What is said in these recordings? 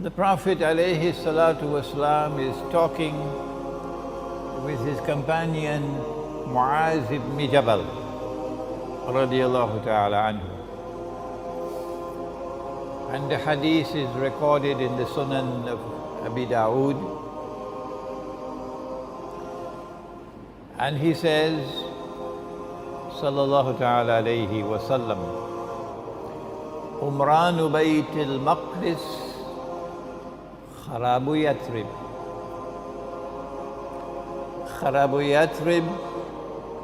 The Prophet alayhi salatu wasalam is talking with his companion Muaz ibn Jabal radiyallahu ta'ala anhu. And the hadith is recorded in the Sunan of Abi Dawood. And he says, sallallahu ta'ala alayhi wa sallam, Umranu Bayt al-Maqdis Kharabu Yathrib. Kharabu Yathrib,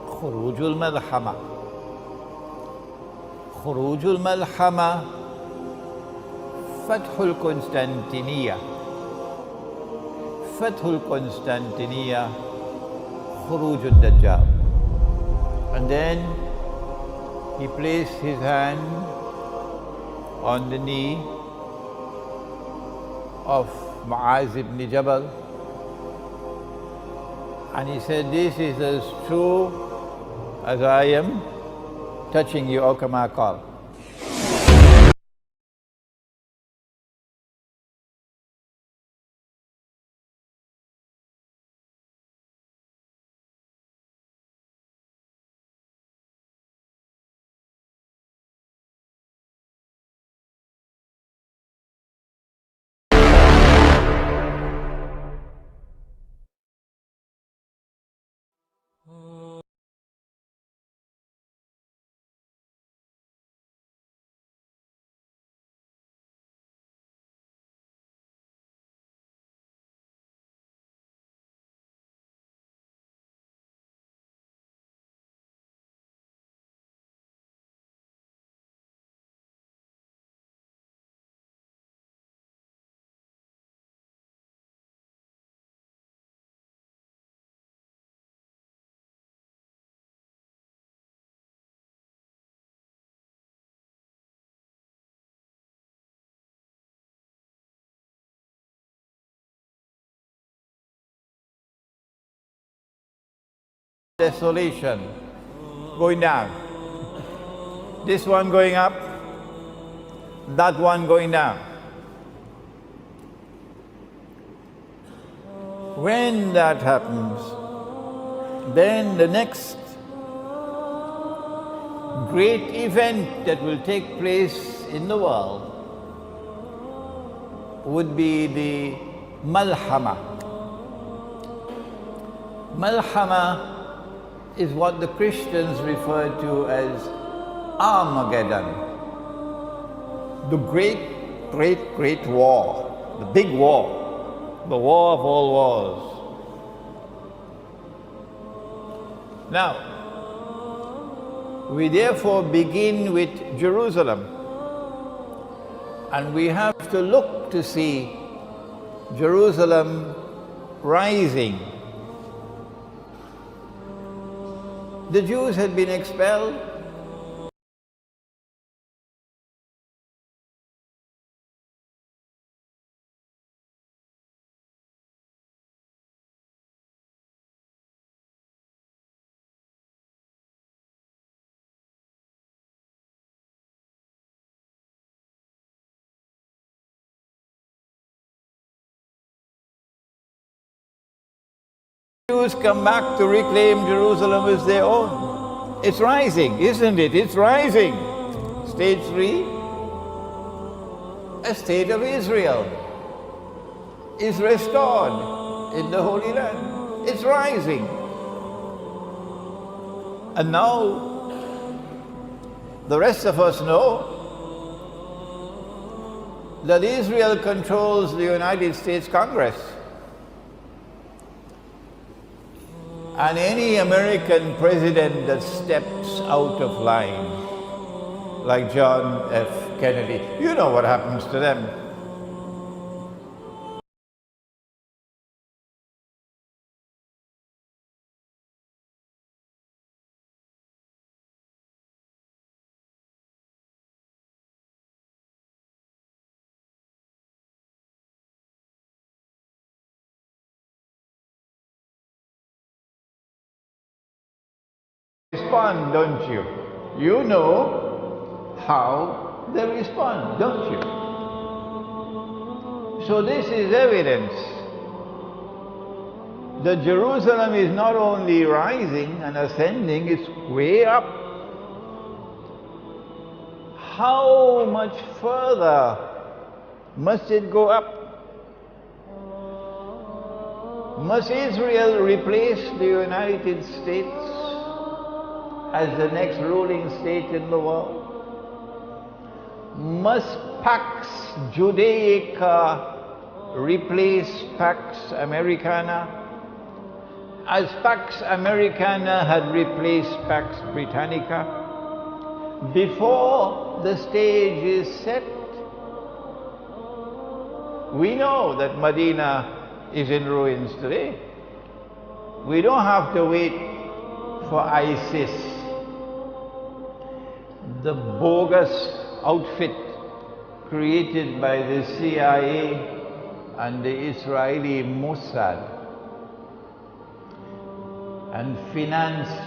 Khurujul Malhama. Khurujul Malhama, Fathul Constantiniya. Fathul Constantiniya, Khurujul Dajjal. And then he placed his hand on the knee of Muaz ibn Jabal and he said, "This is as true as I am touching you, O kama qal." Desolation going down. This one going up, that one going down. When that happens, then the next great event that will take place in the world would be the Malhama. Malhama is what the Christians refer to as Armageddon. The great war, the big war, the war of all wars. Now, we therefore begin with Jerusalem, and we have to look to see Jerusalem rising. The Jews had been expelled. Jews come back to reclaim Jerusalem as their own. It's rising, isn't it? It's rising. Stage 3, a state of Israel is restored in the Holy Land. It's rising. And now, the rest of us know that Israel controls the United States Congress. And any American president that steps out of line, like John F. Kennedy, you know what happens to them. Respond, don't you? You know how they respond, don't you? So this is evidence that Jerusalem is not only rising and ascending, it's way up. How much further must it go up? Must Israel replace the United States as the next ruling state in the world? Must Pax Judaica replace Pax Americana, as Pax Americana had replaced Pax Britannica? Before the stage is set, we know that Medina is in ruins today. We don't have to wait for ISIS, the bogus outfit created by the CIA and the Israeli Mossad and financed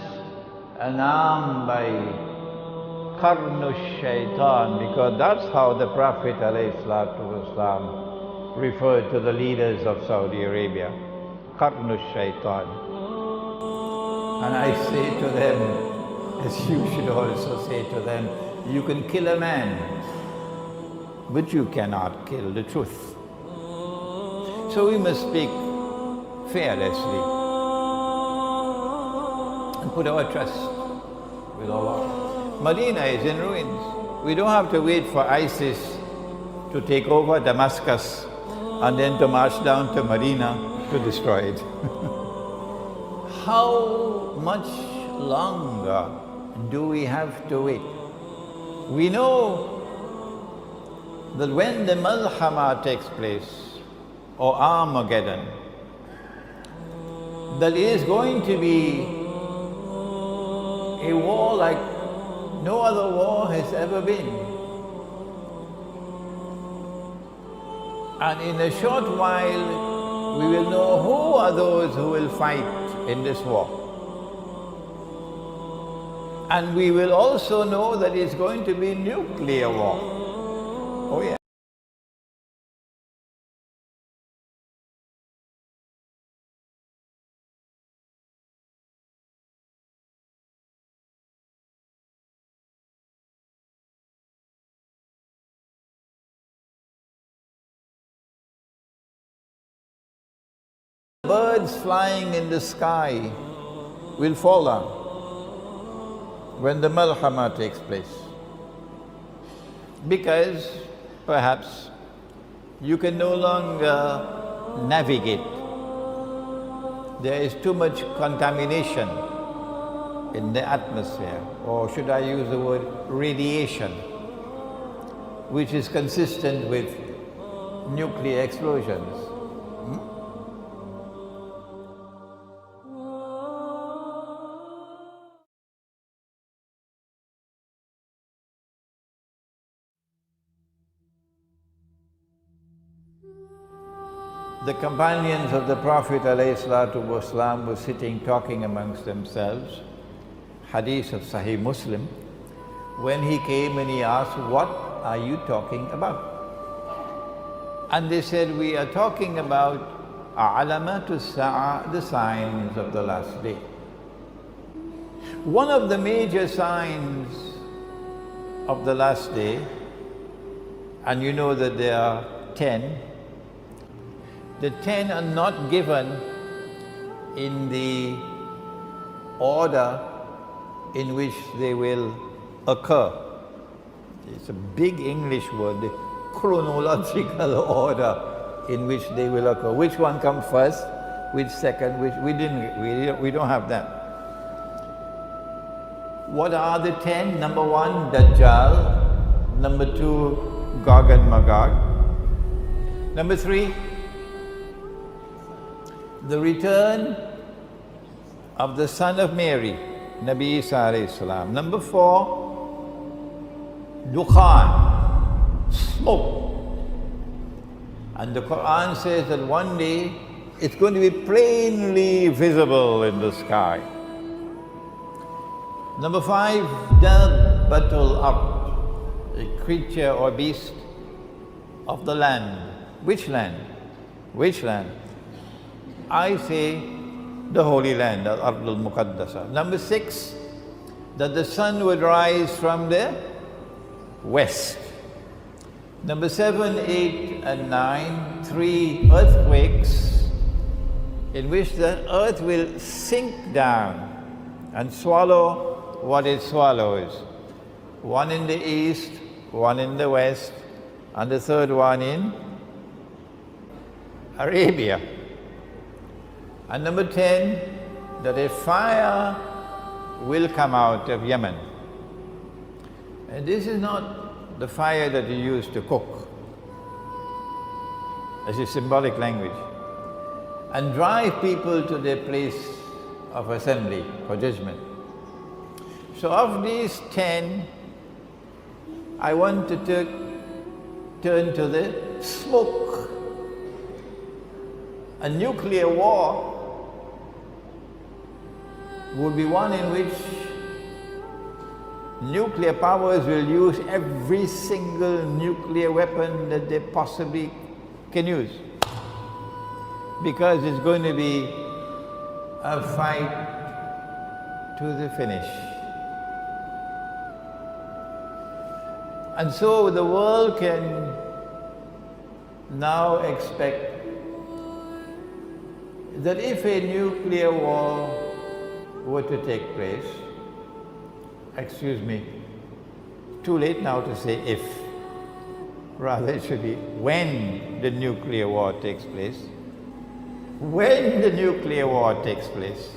and armed by Qarnush Shaitan, because that's how the Prophet ﷺ referred to the leaders of Saudi Arabia, Qarnush Shaitan. And I say to them, as you should also say to them, you can kill a man, but you cannot kill the truth. So we must speak fearlessly and put our trust with Allah. Medina is in ruins. We don't have to wait for ISIS to take over Damascus and then to march down to Medina to destroy it. How much longer do we have to wait? We know that when the Malhama takes place, or Armageddon, that is going to be a war like no other war has ever been. And in a short while, we will know who are those who will fight in this war. And we will also know that it's going to be nuclear war. Oh yeah. Birds flying in the sky will fall down when the Malhama takes place. Because perhaps you can no longer navigate. There is too much contamination in the atmosphere, or should I use the word radiation, which is consistent with nuclear explosions. The companions of the Prophet ﷺ were sitting talking amongst themselves, hadith of Sahih Muslim, when he came and he asked, "What are you talking about?" And they said, "We are talking about alamatu sa'a, the signs of the last day." One of the major signs of the last day, and you know that there are 10, the 10 are not given in the order in which they will occur. It's a big English word, the chronological order in which they will occur. Which one comes first, which second, which we don't have that. What are the 10? Number 1, Dajjal. Number 2, Gog and Magog. Number 3, the return of the son of Mary, Nabi Isa alayhi salam. Number 4, Dukhan, smoke. And the Quran says that one day it's going to be plainly visible in the sky. Number 5, Dabbatul Ard, a creature or beast of the land, Which land? Which land? I say the Holy Land, Al-Ard al-Muqaddasa. Number 6, that the sun would rise from the west. Number 7, 8, and 9, 3 earthquakes in which the earth will sink down and swallow what it swallows. One in the east, one in the west, and the third one in Arabia. And number 10, that a fire will come out of Yemen. And this is not the fire that you use to cook. This is symbolic language. And drive people to their place of assembly for judgment. So of these 10, I want to turn to the smoke. A nuclear war would be one in which nuclear powers will use every single nuclear weapon that they possibly can use. Because it's going to be a fight to the finish. And so the world can now expect that if a nuclear war were to take place, excuse me, too late now to say if, rather it should be when the nuclear war takes place. When the nuclear war takes place,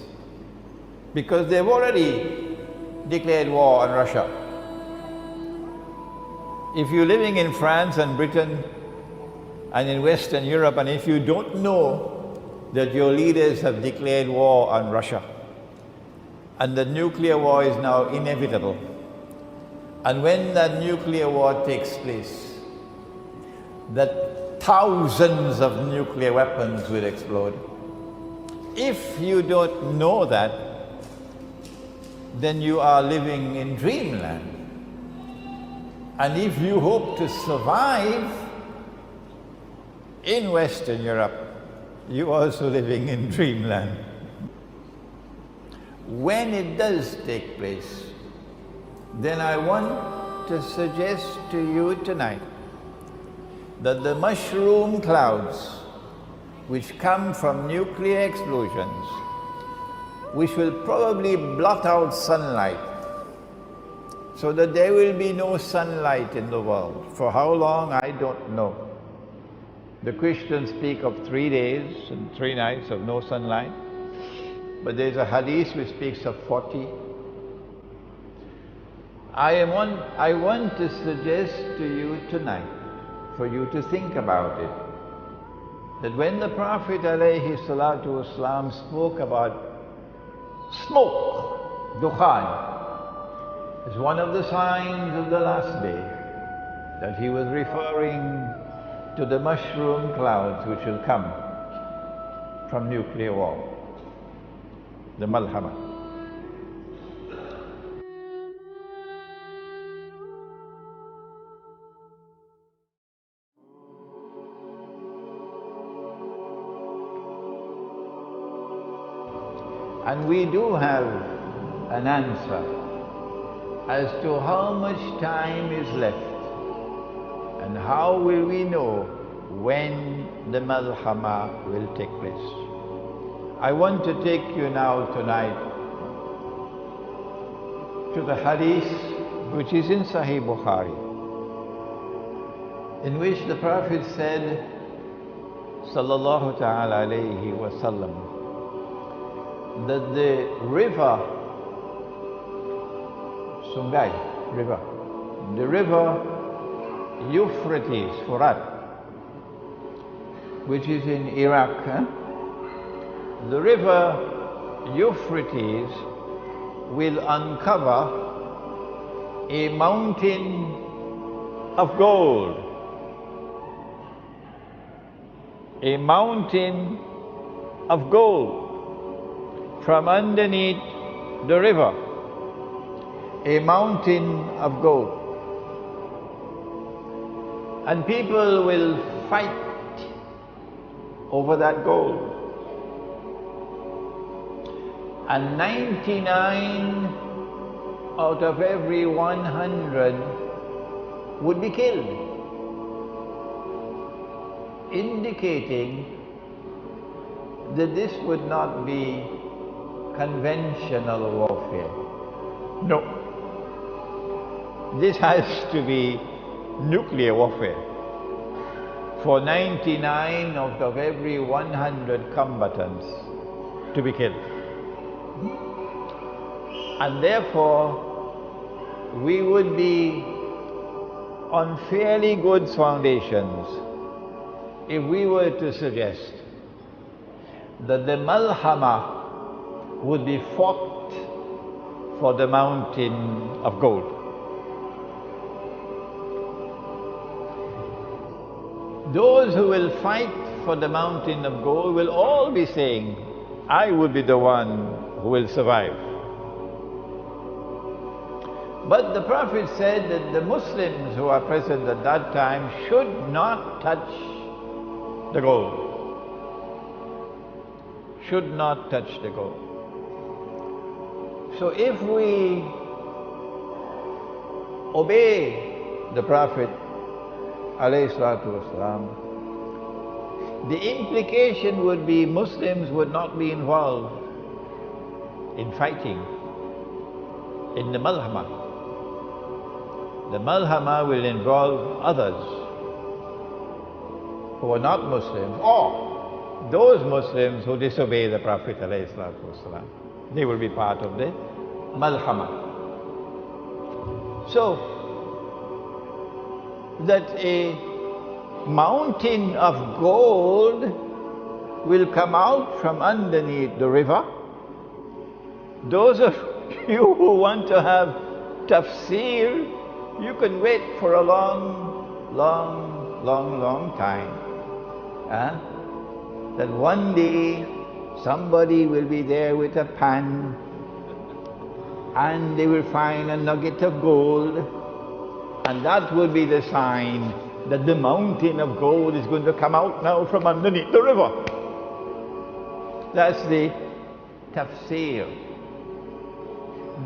because they've already declared war on Russia. If you're living in France and Britain and in Western Europe, and if you don't know that your leaders have declared war on Russia, and the nuclear war is now inevitable, and when that nuclear war takes place, that thousands of nuclear weapons will explode. If you don't know that, then you are living in dreamland. And if you hope to survive in Western Europe, you're also living in dreamland. When it does take place, then I want to suggest to you tonight that the mushroom clouds which come from nuclear explosions, which will probably blot out sunlight, so that there will be no sunlight in the world. For how long, I don't know. The Christians speak of 3 days and 3 nights of no sunlight, but there's a hadith which speaks of 40. I want to suggest to you tonight, for you to think about it, that when the Prophet ﷺ spoke about smoke, dukhan, as one of the signs of the last day, that he was referring to the mushroom clouds which will come from nuclear war, the malhama. And we do have an answer as to how much time is left and how will we know when the malhama will take place. I want to take you now tonight to the hadith which is in Sahih Bukhari, in which the Prophet said, sallallahu ta'ala alayhi wa sallam, that the river Sungai river, the river Euphrates, Furat, which is in Iraq, the river Euphrates will uncover a mountain of gold, a mountain of gold from underneath the river. A mountain of gold. And people will fight over that gold. And 99 out of every 100 would be killed, indicating that this would not be conventional warfare. No. This has to be nuclear warfare for 99 out of every 100 combatants to be killed. And therefore, we would be on fairly good foundations if we were to suggest that the Malhama would be fought for the mountain of gold. Those who will fight for the mountain of gold will all be saying, I will be the one who will survive. But the Prophet said that the Muslims who are present at that time should not touch the gold. Should not touch the gold. So if we obey the Prophet ﷺ, the implication would be Muslims would not be involved in fighting in the Malhama. The Malhama will involve others who are not Muslims, or those Muslims who disobey the Prophet ﷺ. They will be part of the Malhama. So, that a mountain of gold will come out from underneath the river. Those of you who want to have tafsir, you can wait for a long time. That one day somebody will be there with a pan and they will find a nugget of gold, and that will be the sign that the mountain of gold is going to come out now from underneath the river. That's the tafsir.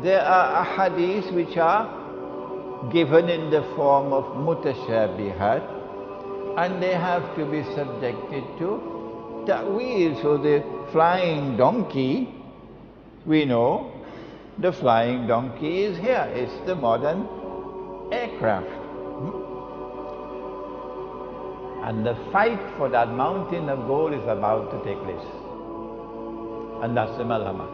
There are ahadith which are given in the form of mutashabihat, and they have to be subjected to ta'wil. So the flying donkey, we know the flying donkey is here. It's the modern aircraft. And the fight for that mountain of gold is about to take place. And that's the Malhama.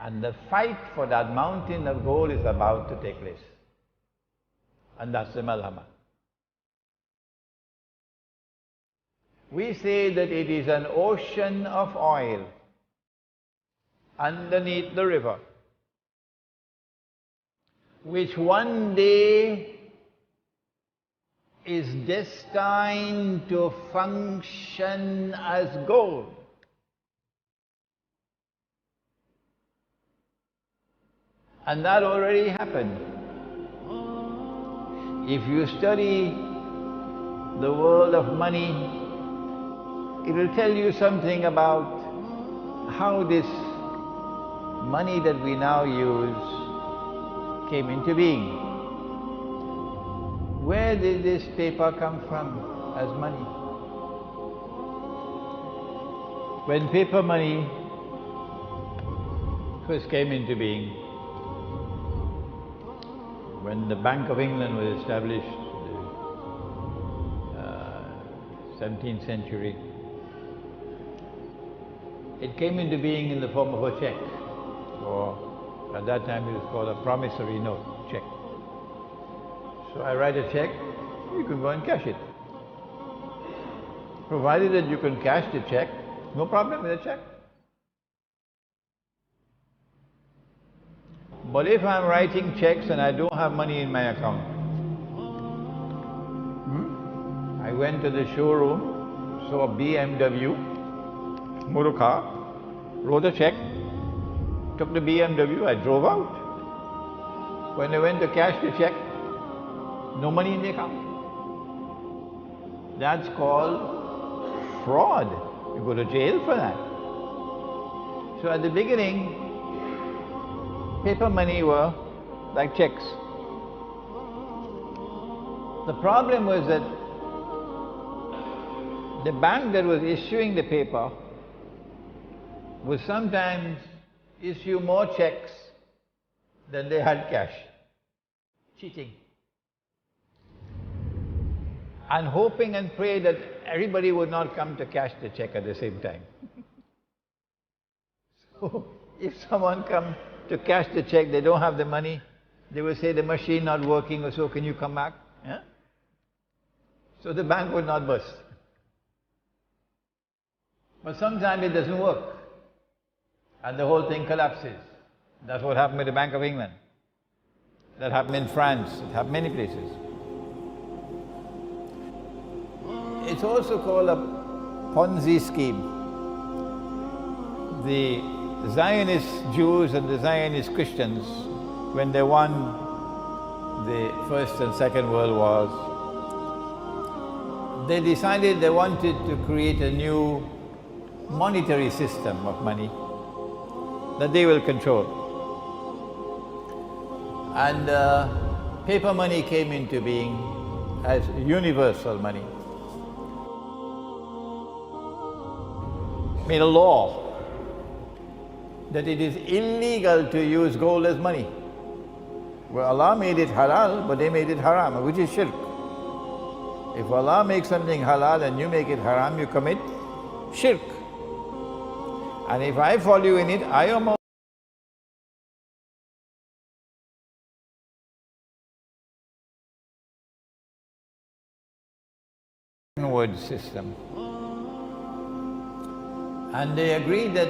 And the fight for that mountain of gold is about to take place. And that's the Malhama. We say that it is an ocean of oil underneath the river, which one day is destined to function as gold. And that already happened. If you study the world of money, it will tell you something about how this money that we now use came into being. Where did this paper come from as money? When paper money first came into being, when the Bank of England was established, 17th century, it came into being in the form of a check, or at that time it was called a promissory note check. So I write a check, you can go and cash it. Provided that you can cash the check, no problem with the check. But if I'm writing checks and I don't have money in my account, I went to the showroom, saw a BMW, motor car, wrote a check, took the BMW, I drove out. When they went to cash the check, no money in the account. That's called fraud. You go to jail for that. So at the beginning, paper money were like checks. The problem was that the bank that was issuing the paper would sometimes issue more checks than they had cash. Cheating. And hoping and pray that everybody would not come to cash the check at the same time. So if someone comes to cash the check, they don't have the money, they will say the machine not working or so, can you come back? Yeah? So the bank would not burst. But sometimes it doesn't work and the whole thing collapses. That's what happened with the Bank of England. That happened in France, it happened many places. It's also called a Ponzi scheme. The Zionist Jews and the Zionist Christians, when they won the First and Second World Wars, they decided they wanted to create a new monetary system of money that they will control. And paper money came into being as universal money. Made a law that it is illegal to use gold as money. Well, Allah made it halal, but they made it haram, which is shirk. If Allah makes something halal and you make it haram, you commit shirk. And if I follow you in it, I am a word system. And they agreed that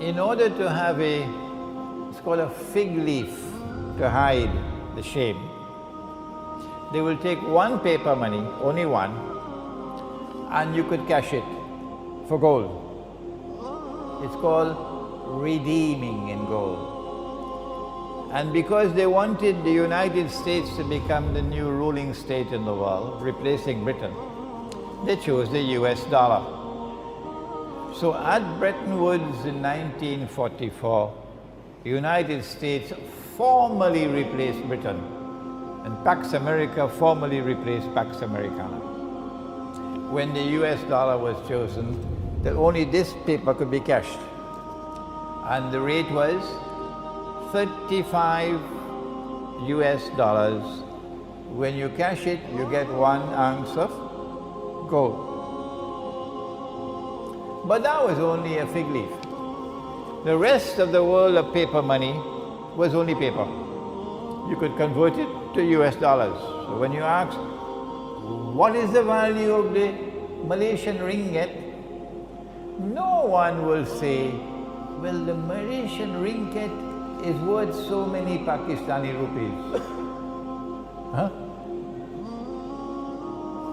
in order to have it's called a fig leaf to hide the shame, they will take one paper money, only one, and you could cash it for gold. It's called redeeming in gold. And because they wanted the United States to become the new ruling state in the world, replacing Britain, they chose the US dollar. So at Bretton Woods in 1944, the United States formally replaced Britain, and Pax America formally replaced Pax Americana. When the US dollar was chosen, that only this paper could be cashed. And the rate was 35 US dollars. When you cash it, you get 1 ounce of gold. But that was only a fig leaf. The rest of the world of paper money was only paper. You could convert it to US dollars. So when you ask, what is the value of the Malaysian ringgit? No one will say, well, the Malaysian ringgit is worth so many Pakistani rupees. Huh?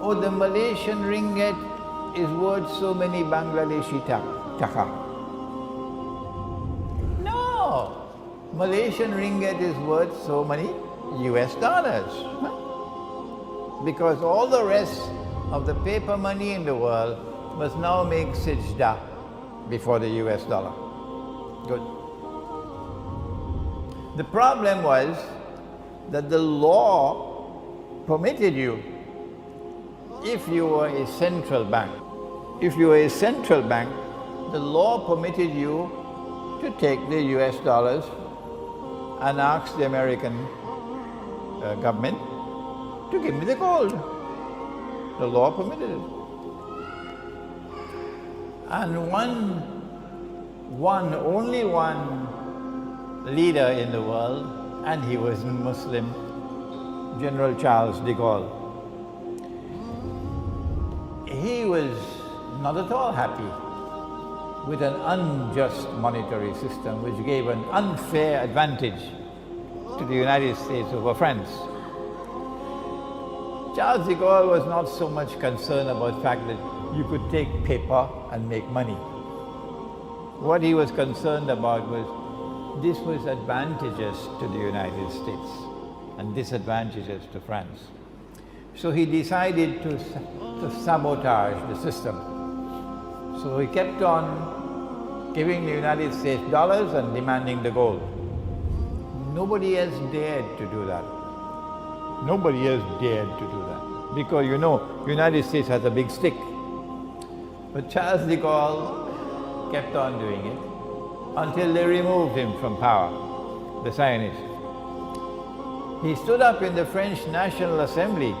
Or the Malaysian ringgit is worth so many Bangladeshi taka. No! Malaysian ringgit is worth so many US dollars. Huh? Because all the rest of the paper money in the world must now make sajda before the US dollar. Good. The problem was that the law permitted you, if you were a central bank, the law permitted you to take the US dollars and ask the American government to give me the gold. The law permitted it. And only one leader in the world, and he was Muslim, General Charles de Gaulle. He was not at all happy with an unjust monetary system which gave an unfair advantage to the United States over France. Charles de Gaulle was not so much concerned about the fact that you could take paper and make money. What he was concerned about was this was advantageous to the United States and disadvantageous to France. So he decided to sabotage the system. So he kept on giving the United States dollars and demanding the gold. Nobody has dared to do that. Nobody has dared to do that. Because you know, United States has a big stick. But Charles de Gaulle kept on doing it until they removed him from power, the Zionists. He stood up in the French National Assembly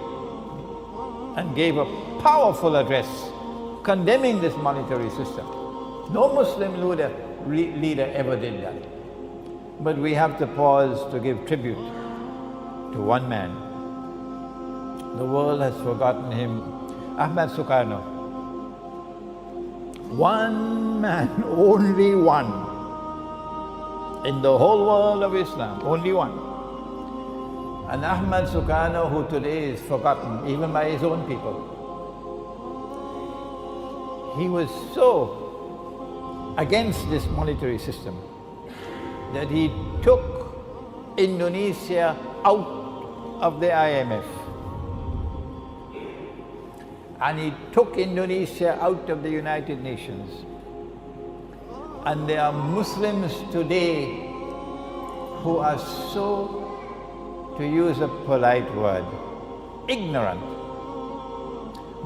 and gave a powerful address condemning this monetary system. No Muslim leader ever did that. But we have to pause to give tribute to one man. The world has forgotten him, Ahmad Sukarno. One man, only one, in the whole world of Islam, only one. And Ahmad Sukarno, who today is forgotten even by his own people. He was so against this monetary system that he took Indonesia out of the IMF. And he took Indonesia out of the United Nations. And there are Muslims today who are so, to use a polite word, ignorant,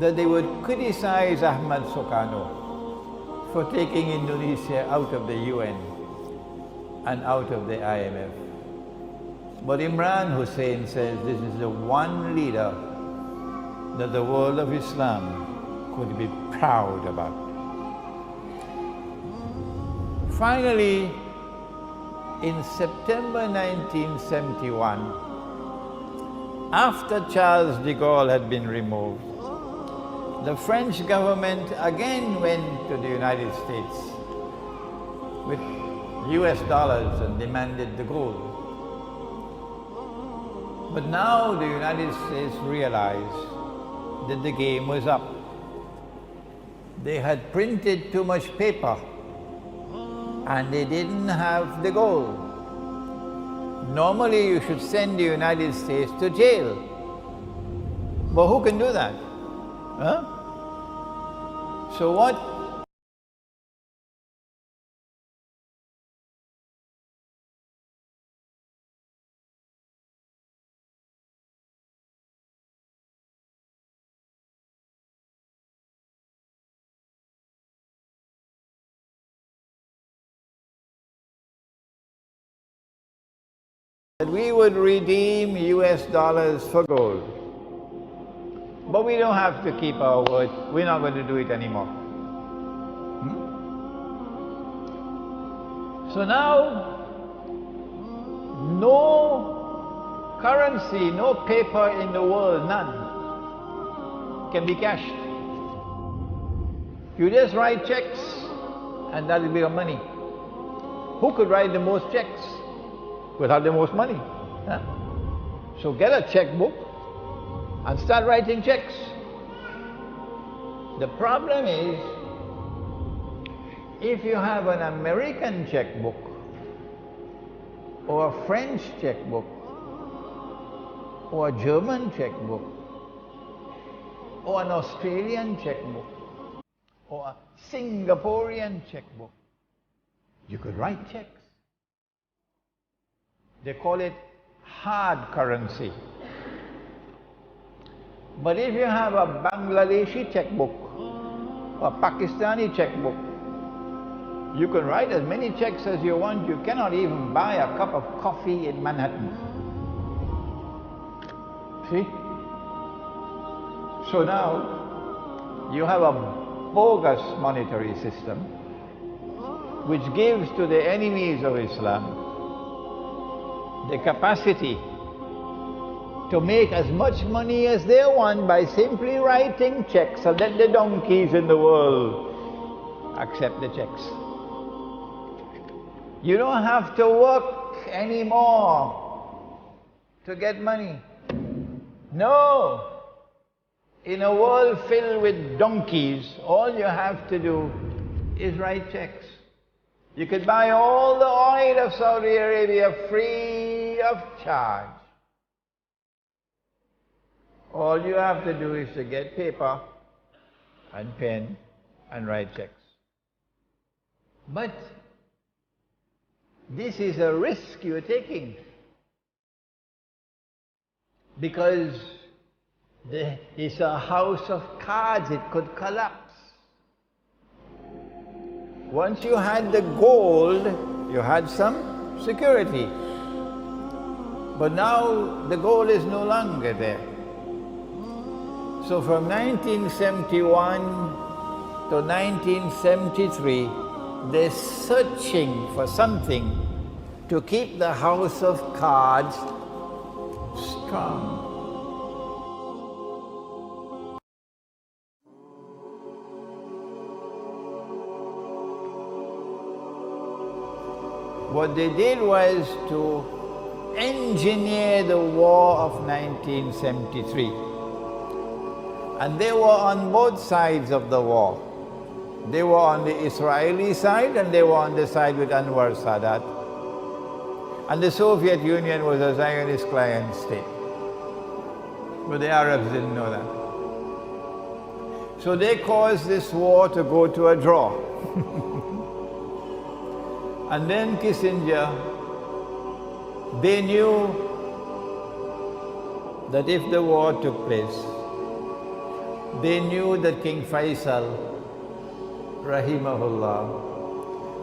that they would criticize Ahmad Sukarno for taking Indonesia out of the UN and out of the IMF. But Imran Hosein says this is the one leader that the world of Islam could be proud about. Finally, in September 1971, after Charles de Gaulle had been removed, the French government again went to the United States with US dollars and demanded the gold. But now the United States realized that the game was up. They had printed too much paper and they didn't have the gold. Normally you should send the United States to jail. But who can do that? Huh? So what? That we would redeem US dollars for gold. But we don't have to keep our word. We're not going to do it anymore. So now, no currency, no paper in the world, none, can be cashed. You just write checks and that will be your money. Who could write the most checks without the most money? Huh? So get a checkbook and start writing checks. The problem is, if you have an American checkbook or a French checkbook or a German checkbook or an Australian checkbook or a Singaporean checkbook, you could write checks. They call it hard currency. But if you have a Bangladeshi checkbook or Pakistani checkbook, you can write as many checks as you want. You cannot even buy a cup of coffee in Manhattan. See? So now you have a bogus monetary system which gives to the enemies of Islam the capacity to make as much money as they want by simply writing checks so that the donkeys in the world accept the checks. You don't have to work anymore to get money. No. In a world filled with donkeys, all you have to do is write checks. You could buy all the oil of Saudi Arabia free of charge. All you have to do is to get paper and pen and write checks. But this is a risk you're taking, because it's a house of cards. It could collapse. Once you had the gold, you had some security. But now the gold is no longer there. So from 1971 to 1973, they're searching for something to keep the house of cards strong. What they did was to engineer the war of 1973. And they were on both sides of the war. They were on the Israeli side and they were on the side with Anwar Sadat. And the Soviet Union was a Zionist client state. But the Arabs didn't know that. So they caused this war to go to a draw. And then Kissinger, they knew that if the war took place, they knew that King Faisal, rahimahullah,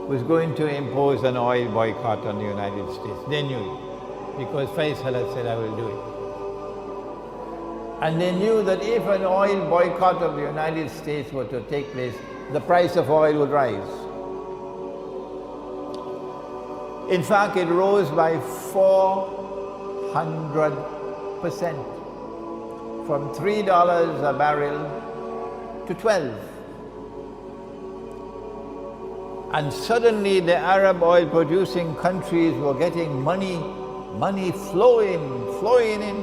was going to impose an oil boycott on the United States. They knew it, because Faisal had said, I will do it. And they knew that if an oil boycott of the United States were to take place, the price of oil would rise. In fact, it rose by 400%, from $3 a barrel to $12. And suddenly the Arab oil producing countries were getting money flowing in.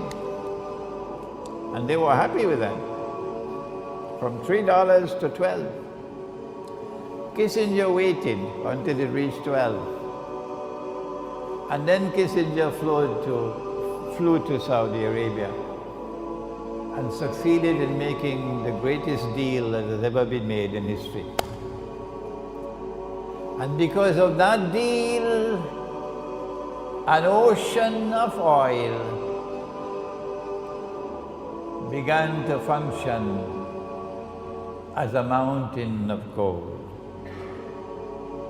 And they were happy with that, from $3 to $12. Kissinger waited until it reached 12. And then Kissinger flew to Saudi Arabia and succeeded in making the greatest deal that has ever been made in history. And because of that deal, an ocean of oil began to function as a mountain of gold.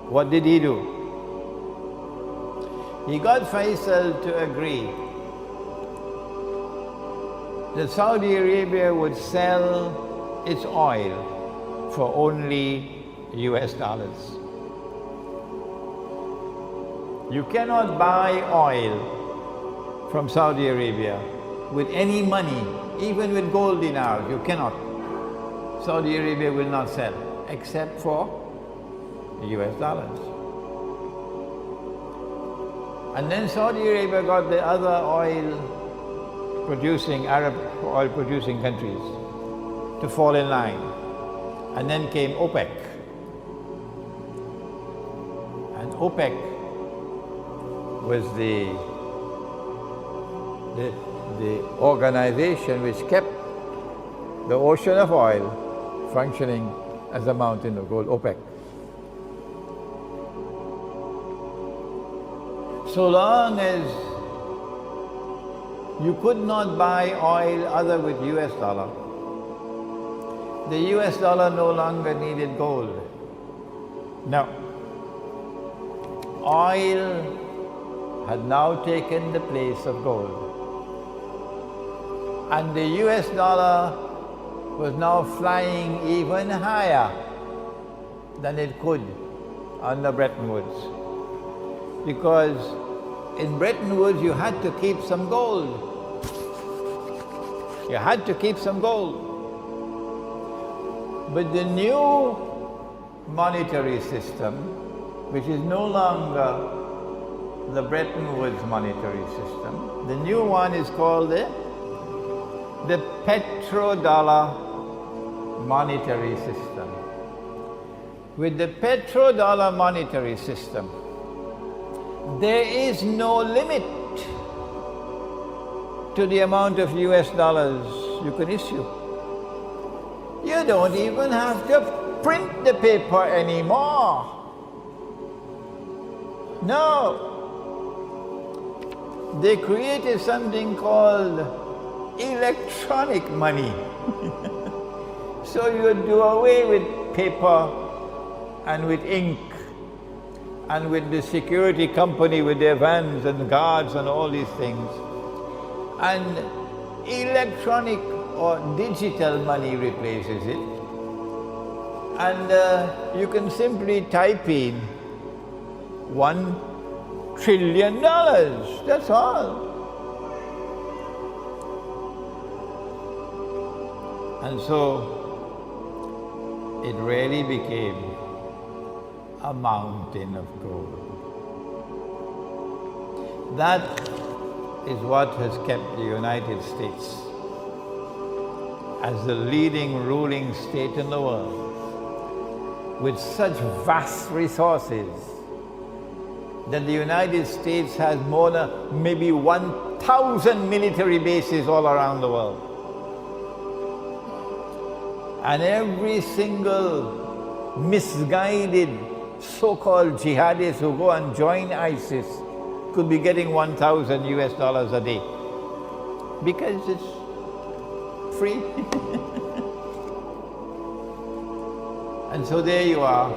What did he do? He got Faisal to agree that Saudi Arabia would sell its oil for only US dollars. You cannot buy oil from Saudi Arabia with any money, even with gold dinars. You cannot. Saudi Arabia will not sell, except for US dollars. And then Saudi Arabia got the other Arab oil producing countries to fall in line. And then came OPEC. And OPEC was the organization which kept the ocean of oil functioning as a mountain of gold, OPEC. So long as you could not buy oil other with US dollar, the US dollar no longer needed gold. No. Oil had now taken the place of gold. And the US dollar was now flying even higher than it could under Bretton Woods. Because in Bretton Woods you had to keep some gold. You had to keep some gold. But the new monetary system, which is no longer the Bretton Woods monetary system, the new one is called the petrodollar monetary system. with the petrodollar monetary system, there is no limit to the amount of US dollars you can issue. You don't even have to print the paper anymore. No. They created something called electronic money. So you do away with paper and with ink and with the security company with their vans and guards and all these things. And electronic or digital money replaces it. And you can simply type in $1 trillion, that's all. And so it really became a mountain of gold. That is what has kept the United States as the leading ruling state in the world, with such vast resources that the United States has more than maybe 1,000 military bases all around the world. And every single misguided so-called jihadist who go and join ISIS could be getting 1,000 US dollars a day because it's free. And so there you are.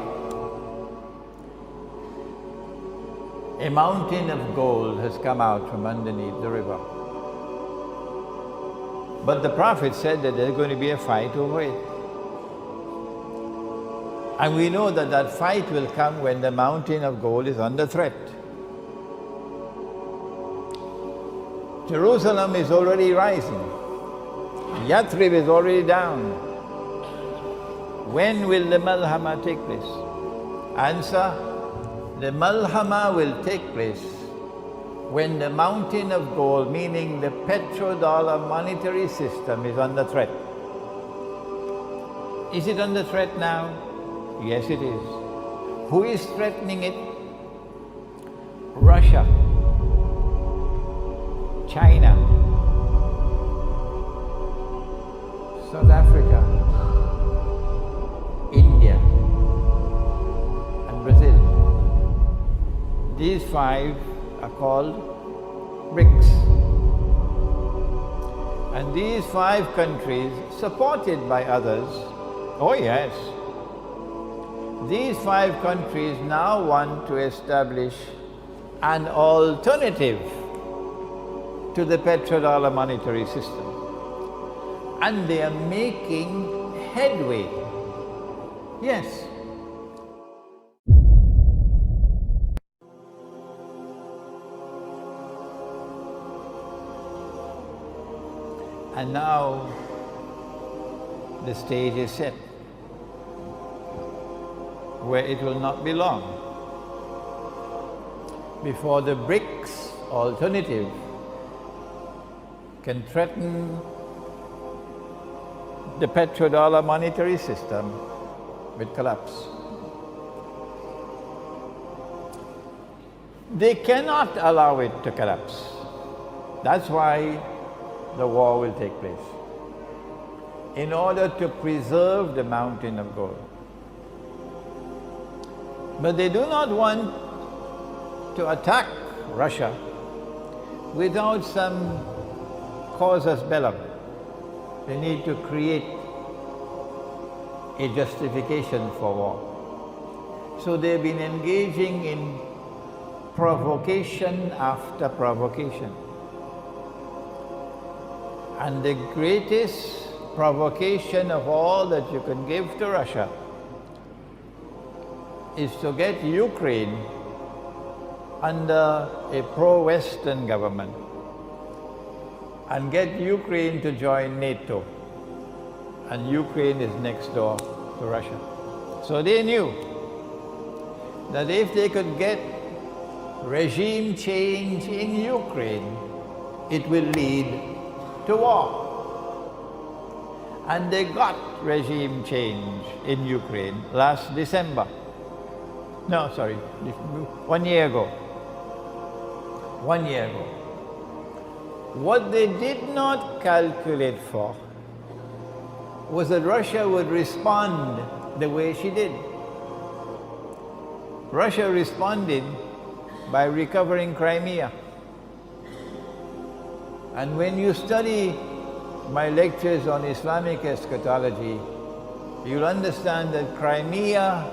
A mountain of gold has come out from underneath the river. But the Prophet said that there's going to be a fight over it. And we know that that fight will come when the mountain of gold is under threat. Jerusalem is already rising. Yathrib is already down. When will the Malhama take place? Answer, the Malhama will take place when the mountain of gold, meaning the petrodollar monetary system, is under threat. Is it under threat now? Yes, it is. Who is threatening it? Russia, China, South Africa, India, and Brazil. These five are called BRICS. And these five countries, supported by others, oh yes, these five countries now want to establish an alternative to the petrodollar monetary system. And they are making headway. Yes. And now the stage is set, where it will not be long before the BRICS alternative can threaten the petrodollar monetary system with collapse. They cannot allow it to collapse. That's why the war will take place, in order to preserve the mountain of gold. But they do not want to attack Russia without some casus belli. They need to create a justification for war. So they've been engaging in provocation after provocation. And the greatest provocation of all that you can give to Russia is to get Ukraine under a pro-Western government and get Ukraine to join NATO. And Ukraine is next door to Russia. So they knew that if they could get regime change in Ukraine, it will lead to war. And they got regime change in Ukraine last December. No, sorry, 1 year ago. 1 year ago. What they did not calculate for was that Russia would respond the way she did. Russia responded by recovering Crimea. And when you study my lectures on Islamic eschatology, you'll understand that Crimea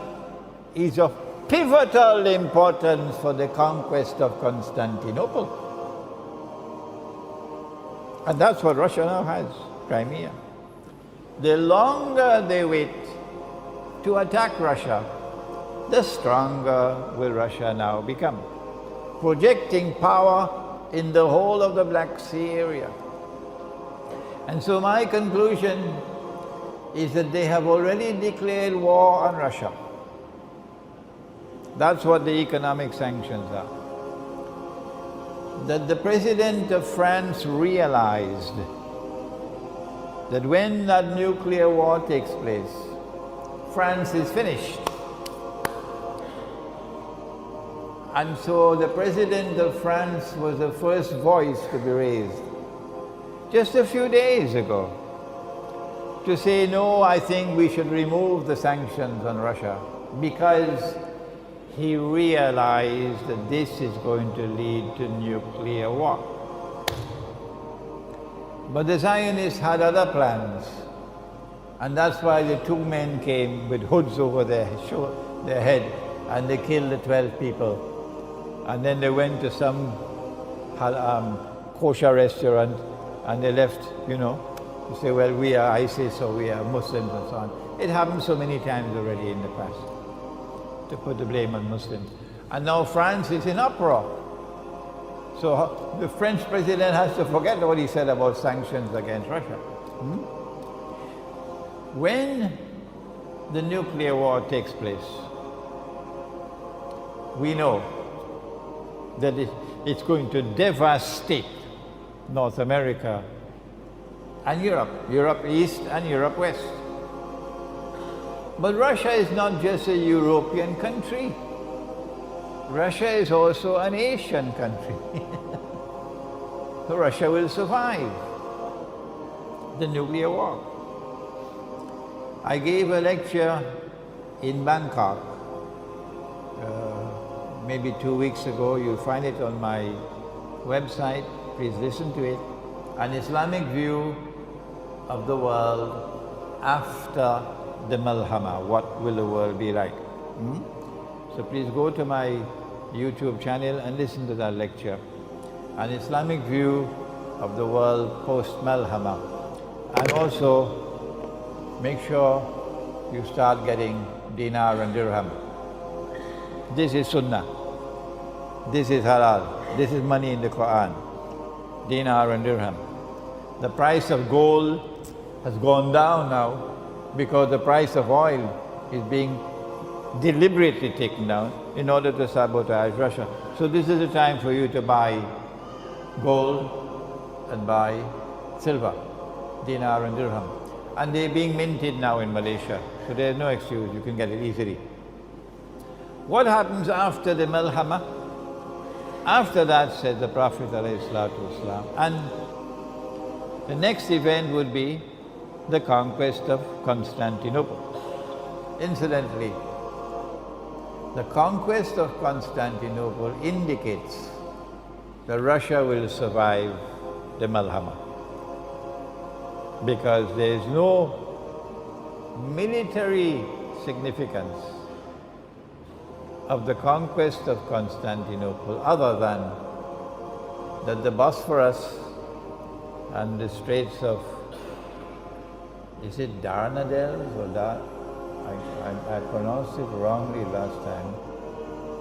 is of pivotal importance for the conquest of Constantinople. And that's what Russia now has, Crimea. The longer they wait to attack Russia, the stronger will Russia now become, projecting power in the whole of the Black Sea area. And so my conclusion is that they have already declared war on Russia. That's what the economic sanctions are. That the president of France realized that when that nuclear war takes place, France is finished. And so the president of France was the first voice to be raised just a few days ago to say, no, I think we should remove the sanctions on Russia, because he realized that this is going to lead to nuclear war. But the Zionists had other plans, and that's why the two men came with hoods over their head, and they killed the 12 people. And then they went to some kosher restaurant, and they left, you know, to say, well, we are ISIS or we are Muslims and so on. It happened so many times already in the past, to put the blame on Muslims. And now France is in uproar. So the French president has to forget what he said about sanctions against Russia. When the nuclear war takes place, we know that it's going to devastate North America and Europe, Europe East and Europe West. But Russia is not just a European country. Russia is also an Asian country. So Russia will survive the nuclear war. I gave a lecture in Bangkok maybe 2 weeks ago. You'll find it on my website. Please listen to it. An Islamic view of the world after the Malhama. What will the world be like? So please go to my YouTube channel and listen to that lecture. An Islamic view of the world post-Malhama. And also make sure you start getting dinar and dirham. This is Sunnah. This is halal. This is money in the Quran. Dinar and dirham. The price of gold has gone down now because the price of oil is being deliberately taken down in order to sabotage Russia. So this is the time for you to buy gold and buy silver, dinar and dirham. And they're being minted now in Malaysia, so there's no excuse, you can get it easily. What happens after the Malhama? After that, said the Prophet ﷺ, and the next event would be the conquest of Constantinople. Incidentally, the conquest of Constantinople indicates that Russia will survive the Malhama, because there is no military significance of the conquest of Constantinople other than that the Bosphorus and the Straits of, is it Dardanelles or I pronounced it wrongly last time.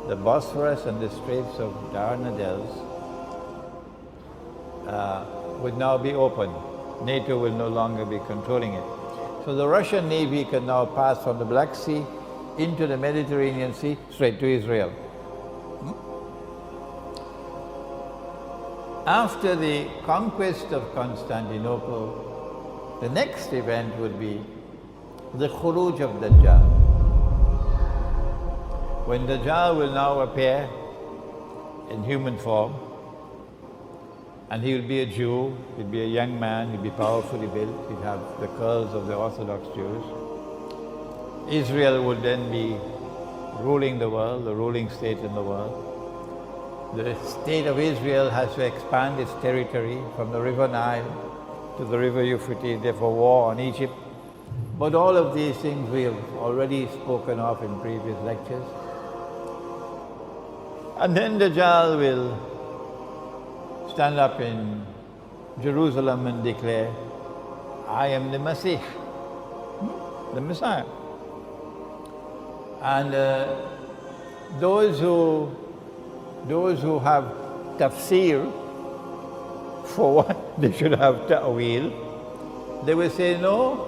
The Bosphorus and the Straits of Dardanelles would now be open. NATO will no longer be controlling it. So the Russian Navy can now pass from the Black Sea into the Mediterranean Sea straight to Israel. After the conquest of Constantinople, The next event would be the Khuruj of Dajjal. When Dajjal will now appear in human form, and he will be a Jew, he'll be a young man, he'll be powerfully built, he'll have the curls of the Orthodox Jews. Israel would then be ruling the world, the ruling state in the world. The state of Israel has to expand its territory from the river Nile to the river Euphrates, therefore war on Egypt. But all of these things we have already spoken of in previous lectures. And then Dajjal will stand up in Jerusalem and declare, I am the Masih, the Messiah. And those who have tafsir, for what they should have ta'wil, they will say, no,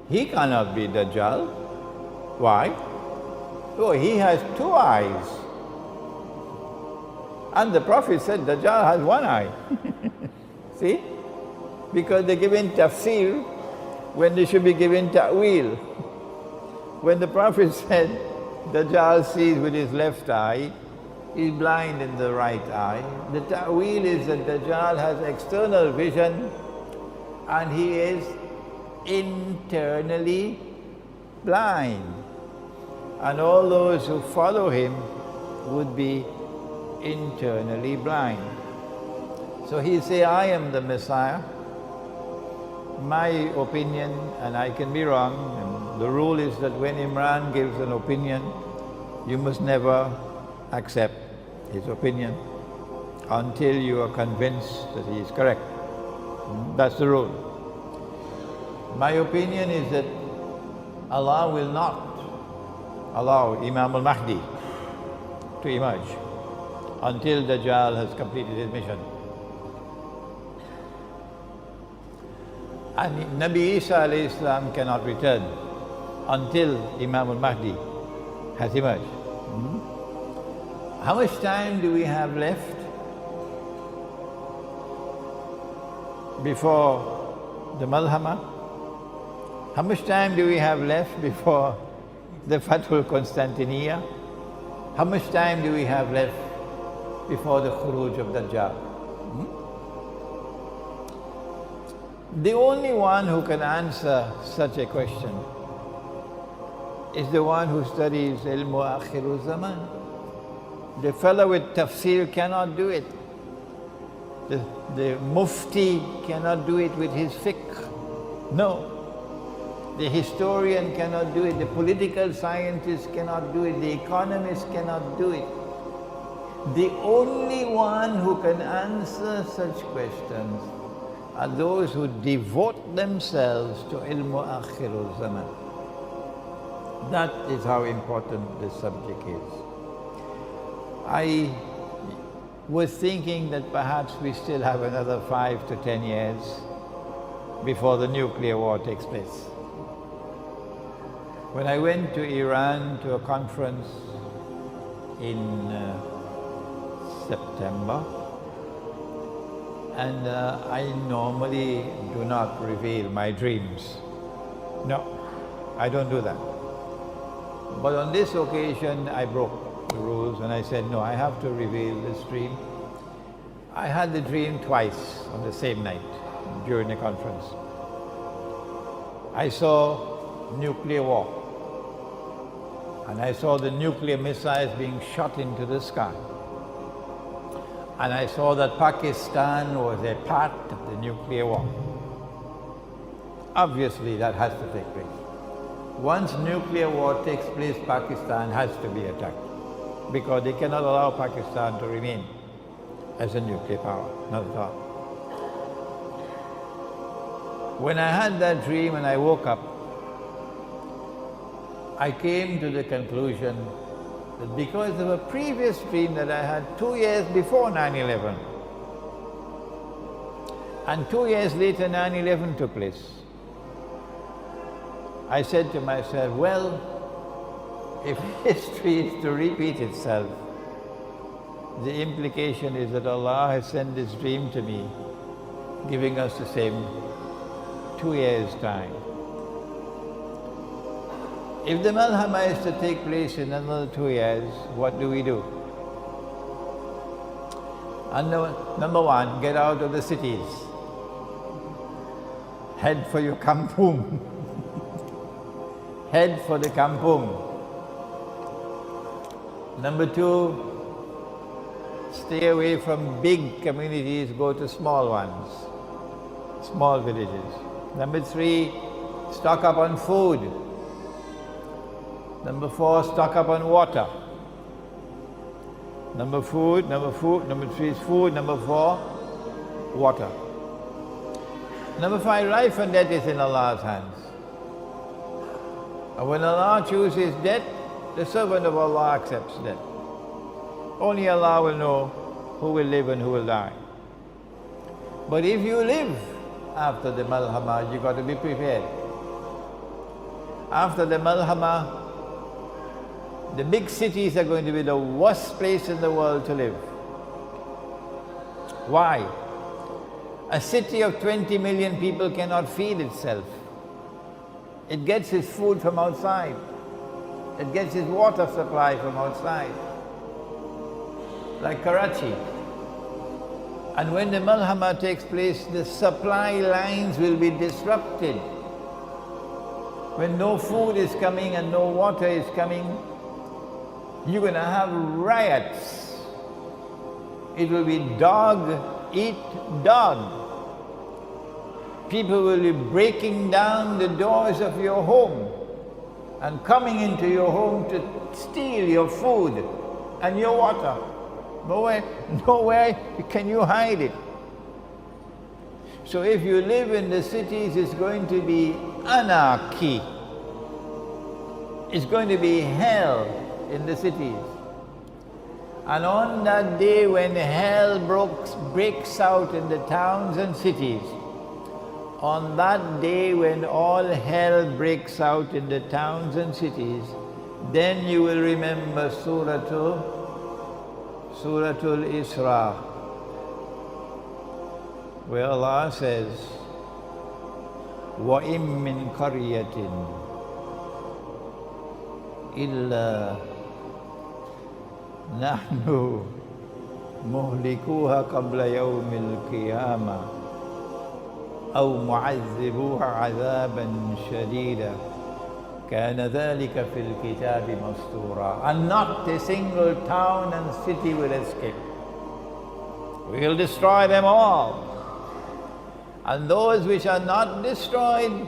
he cannot be Dajjal. Why? Oh, he has 2 eyes. And the Prophet said Dajjal has 1 eye. See? Because they're given tafsir when they should be given ta'wil. When the Prophet said Dajjal sees with his left eye, he's blind in the right eye. The ta'wil is that Dajjal has external vision and he is internally blind. And all those who follow him would be internally blind. So he say, I am the Messiah. My opinion, and I can be wrong, and the rule is that when Imran gives an opinion, you must never accept his opinion until you are convinced that he is correct. That's the rule. My opinion is that Allah will not allow Imam al-Mahdi to emerge until Dajjal has completed his mission. And Nabi Isa alayhi salam cannot return until Imam al-Mahdi has emerged. How much time do we have left before the Malhama? How much time do we have left before the Fathul Constantinia? How much time do we have left before the Khuruj of Dajjal? The only one who can answer such a question is the one who studies Ilmu Akhiru Zaman. The fellow with tafsir cannot do it. The mufti cannot do it with his fiqh. No. The historian cannot do it. The political scientist cannot do it. The economist cannot do it. The only one who can answer such questions are those who devote themselves to Ilmu Akhirul Zaman. That is how important this subject is. I was thinking that perhaps we still have another 5 to 10 years before the nuclear war takes place. When I went to Iran to a conference in September, and I normally do not reveal my dreams. No, I don't do that. But on this occasion, I broke the rules and I said, no, I have to reveal this dream. I had the dream twice on the same night during the conference. I saw nuclear war. And I saw the nuclear missiles being shot into the sky. And I saw that Pakistan was a part of the nuclear war. Obviously, that has to take place. Once nuclear war takes place, Pakistan has to be attacked, because they cannot allow Pakistan to remain as a nuclear power, not at all. When I had that dream and I woke up, I came to the conclusion that because of a previous dream that I had 2 years before 9/11, and 2 years later 9/11 took place, I said to myself, well, if history is to repeat itself, the implication is that Allah has sent this dream to me, giving us the same 2 years' time. If the Malhama is to take place in another 2 years, what do we do? And number one, get out of the cities. Head for your kampung. Head for the kampung. Number two, stay away from big communities, go to small ones, small villages. Number three, stock up on food. Number four, stock up on water. Number three is food. Number four, water. Number five, life and death is in Allah's hands. And when Allah chooses death, the servant of Allah accepts death. Only Allah will know who will live and who will die. But if you live after the Malhama, you've got to be prepared. After the Malhama, the big cities are going to be the worst place in the world to live. Why? A city of 20 million people cannot feed itself. It gets its food from outside. It gets its water supply from outside. Like Karachi. And when the Malhama takes place, the supply lines will be disrupted. When no food is coming and no water is coming, you're going to have riots. It will be dog eat dog. People will be breaking down the doors of your home and coming into your home to steal your food and your water. Nowhere can you hide it. So if you live in the cities, it's going to be anarchy. It's going to be hell in the cities. And on that day when hell breaks out in the towns and cities, on that day when all hell breaks out in the towns and cities, then you will remember Suratul Isra, where Allah says, وَإِن مِّن قَرْيَةٍ إِلَّا نَحْنُ مُهْلِكُوهَا قَبْلَ يَوْمِ الْقِيَامَةِ أَوْ مُعَذِّبُوهَا عَذَابًا شَدِيدًا كَانَ ذَلِكَ فِي الْكِتَابِ مَسْطُورًا. And not a single town and city will escape. We'll destroy them all. And those which are not destroyed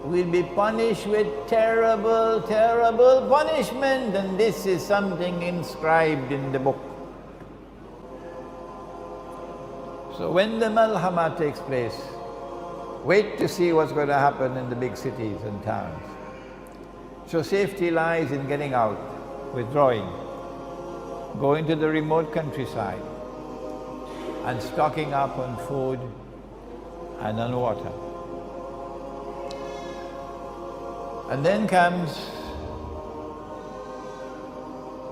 will be punished with terrible, terrible punishment. And this is something inscribed in the book. So when the Malhama takes place, wait to see what's going to happen in the big cities and towns. So safety lies in getting out, withdrawing, going to the remote countryside, and stocking up on food and on water. And then comes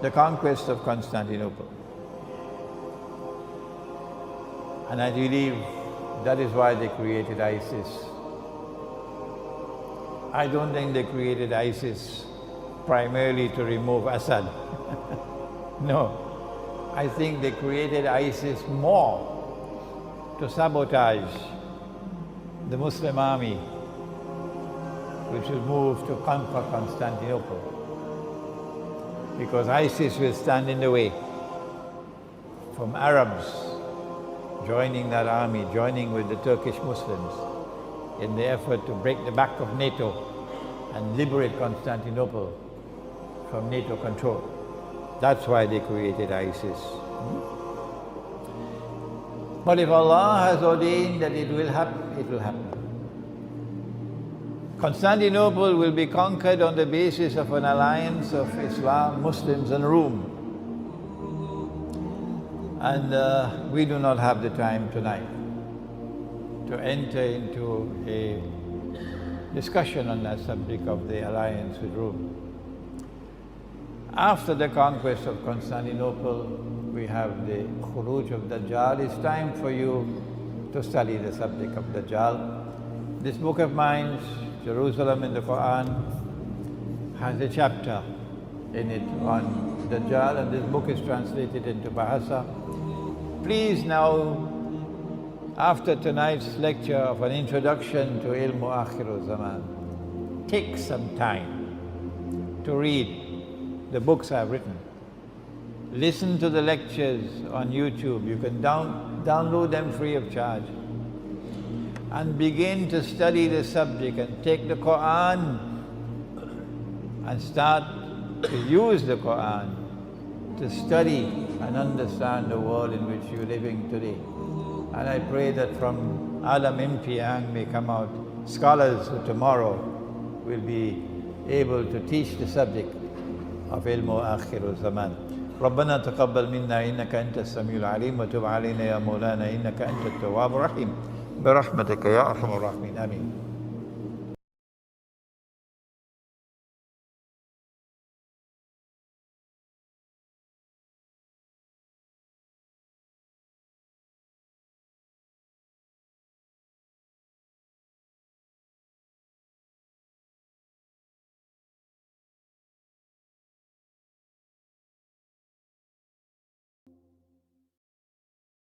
the conquest of Constantinople. And I believe that is why they created ISIS. I don't think they created ISIS primarily to remove Assad. No. I think they created ISIS more to sabotage the Muslim army, which will move to conquer Constantinople. Because ISIS will stand in the way from Arabs joining that army, joining with the Turkish Muslims in the effort to break the back of NATO and liberate Constantinople from NATO control. That's why they created ISIS. But if Allah has ordained that it will happen, it will happen. Constantinople will be conquered on the basis of an alliance of Islam, Muslims and Rome. And we do not have the time tonight to enter into a discussion on that subject of the alliance with Rome. After the conquest of Constantinople, we have the Khuruj of Dajjal. It's time for you to study the subject of Dajjal. This book of mine, Jerusalem in the Quran, has a chapter in it on Dajjal, and this book is translated into Bahasa. Please now, after tonight's lecture of an introduction to Ilmu Akhiru Zaman, take some time to read the books I've written. Listen to the lectures on YouTube. You can download them free of charge. And begin to study the subject and take the Quran and start to use the Quran to study and understand the world in which you're living today. And I pray that from Alam Imtihang may come out scholars who tomorrow will be able to teach the subject of Ilmu Akhiru Zaman. ربنا تقبل منا إنك أنت السميع العليم وتب علينا يا مولانا إنك أنت التواب الرحيم برحمتك يا أرحم الراحمين آمين.